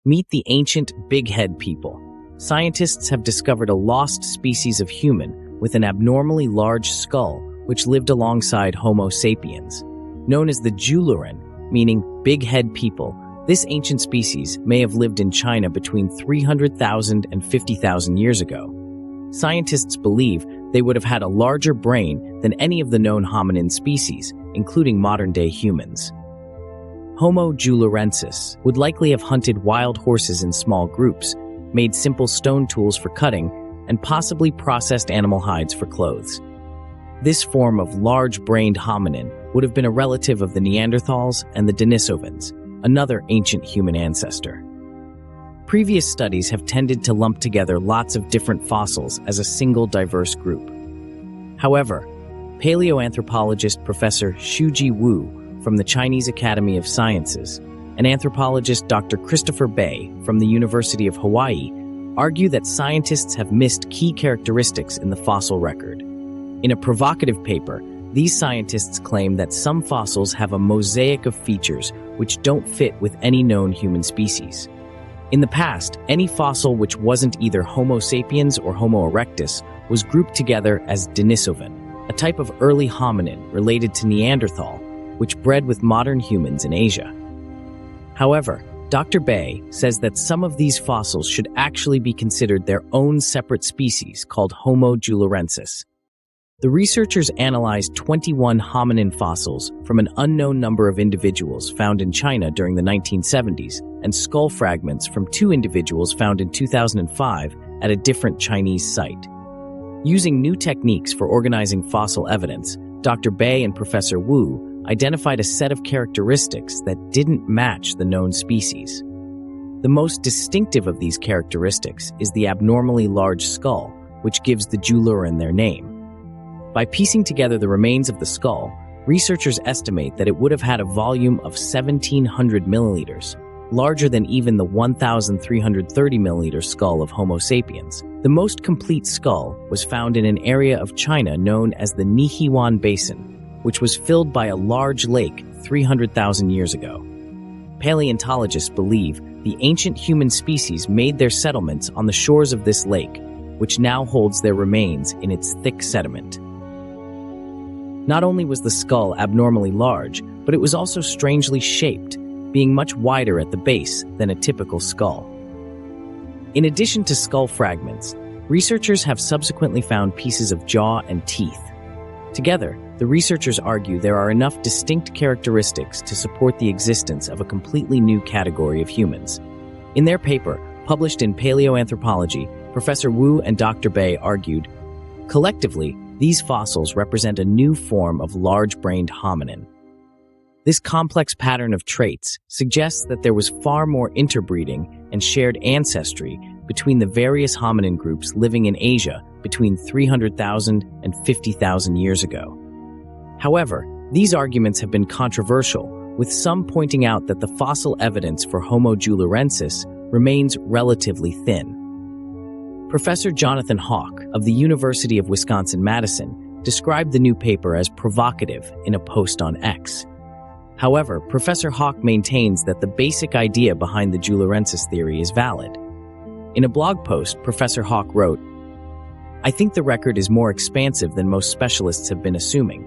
Meet the ancient big-head people. Scientists have discovered a lost species of human with an abnormally large skull which lived alongside Homo sapiens. Known as the juluren, meaning big-head people, this ancient species may have lived in China between 300,000 and 50,000 years ago. Scientists believe they would have had a larger brain than any of the known hominin species, including modern-day humans. Homojulurensis would likely have hunted wild horses in small groups, made simple stone tools for cutting, and possibly processed animal hides for clothes. This form of large-brained hominin would have been a relative of the Neanderthals and the Denisovans, another ancient human ancestor. Previous studies have tended to lump together lots of different fossils as a single diverse group. However, paleoanthropologist Professor Shuji Wu from the Chinese Academy of Sciences and anthropologist Dr. Christopher Bay from the University of Hawaii argue that scientists have missed key characteristics in the fossil record. In a provocative paper, these scientists claim that some fossils have a mosaic of features which don't fit with any known human species. In the past, any fossil which wasn't either Homo sapiens or Homo erectus was grouped together as Denisovan, a type of early hominin related to Neanderthal, which bred with modern humans in Asia. However, Dr. Bay says that some of these fossils should actually be considered their own separate species called homojulurensis. The researchers analyzed 21 hominin fossils from an unknown number of individuals found in China during the 1970s and skull fragments from 2 individuals found in 2005 at a different Chinese site. Using new techniques for organizing fossil evidence, Dr. Bay and Professor Wu identified a set of characteristics that didn't match the known species. The most distinctive of these characteristics is the abnormally large skull, which gives the juluren their name. By piecing together the remains of the skull, researchers estimate that it would have had a volume of 1,700 milliliters, larger than even the 1,330 milliliter skull of Homo sapiens. The most complete skull was found in an area of China known as the Nihiwan Basin, which was filled by a large lake 300,000 years ago. Paleontologists believe the ancient human species made their settlements on the shores of this lake, which now holds their remains in its thick sediment. Not only was the skull abnormally large, but it was also strangely shaped, being much wider at the base than a typical skull. In addition to skull fragments, researchers have subsequently found pieces of jaw and teeth. Together, the researchers argue there are enough distinct characteristics to support the existence of a completely new category of humans. In their paper, published in Paleoanthropology, Professor Wu and Dr. Bay argued, collectively, these fossils represent a new form of large-brained hominin. This complex pattern of traits suggests that there was far more interbreeding and shared ancestry between the various hominin groups living in Asia between 300,000 and 50,000 years ago. However, these arguments have been controversial, with some pointing out that the fossil evidence for Homo julurensis remains relatively thin. Professor Jonathan Hawk of the University of Wisconsin-Madison described the new paper as provocative in a post on X. However, Professor Hawk maintains that the basic idea behind the julurensis theory is valid. In a blog post, Professor Hawk wrote, "I think the record is more expansive than most specialists have been assuming.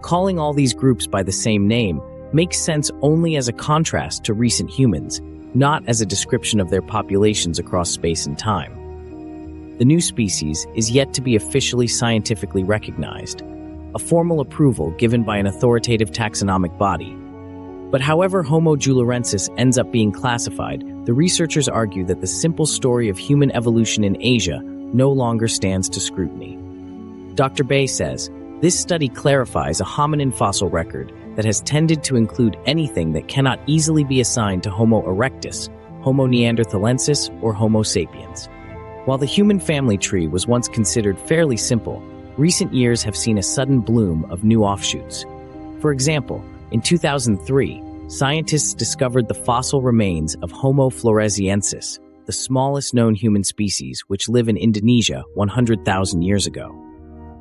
Calling all these groups by the same name makes sense only as a contrast to recent humans, not as a description of their populations across space and time. The new species is yet to be officially scientifically recognized, a formal approval given by an authoritative taxonomic body. But however Homo julurensis ends up being classified, the researchers argue that the simple story of human evolution in Asia no longer stands to scrutiny." Dr. Bay says, "This study clarifies a hominin fossil record that has tended to include anything that cannot easily be assigned to Homo erectus, Homo neanderthalensis, or Homo sapiens. While the human family tree was once considered fairly simple, recent years have seen a sudden bloom of new offshoots. For example, in 2003, scientists discovered the fossil remains of Homo floresiensis, the smallest known human species which live in Indonesia 100,000 years ago.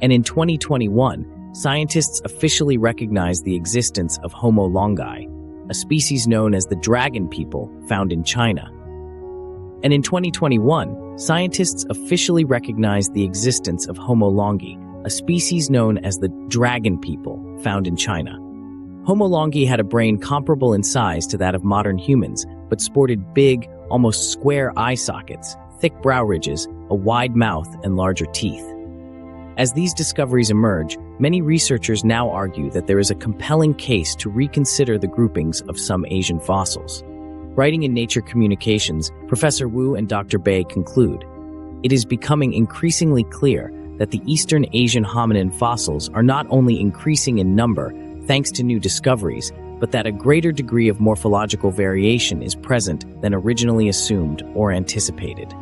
And in 2021, scientists officially recognized the existence of Homo longi, a species known as the dragon people found in China. And in 2021, scientists officially recognized the existence of Homo longi, a species known as the dragon people, found in China. Homo longi had a brain comparable in size to that of modern humans, but sported big, almost square eye sockets, thick brow ridges, a wide mouth, and larger teeth. As these discoveries emerge, many researchers now argue that there is a compelling case to reconsider the groupings of some Asian fossils. Writing in Nature Communications, Professor Wu and Dr. Bai conclude, "It is becoming increasingly clear that the Eastern Asian hominin fossils are not only increasing in number thanks to new discoveries, but that a greater degree of morphological variation is present than originally assumed or anticipated."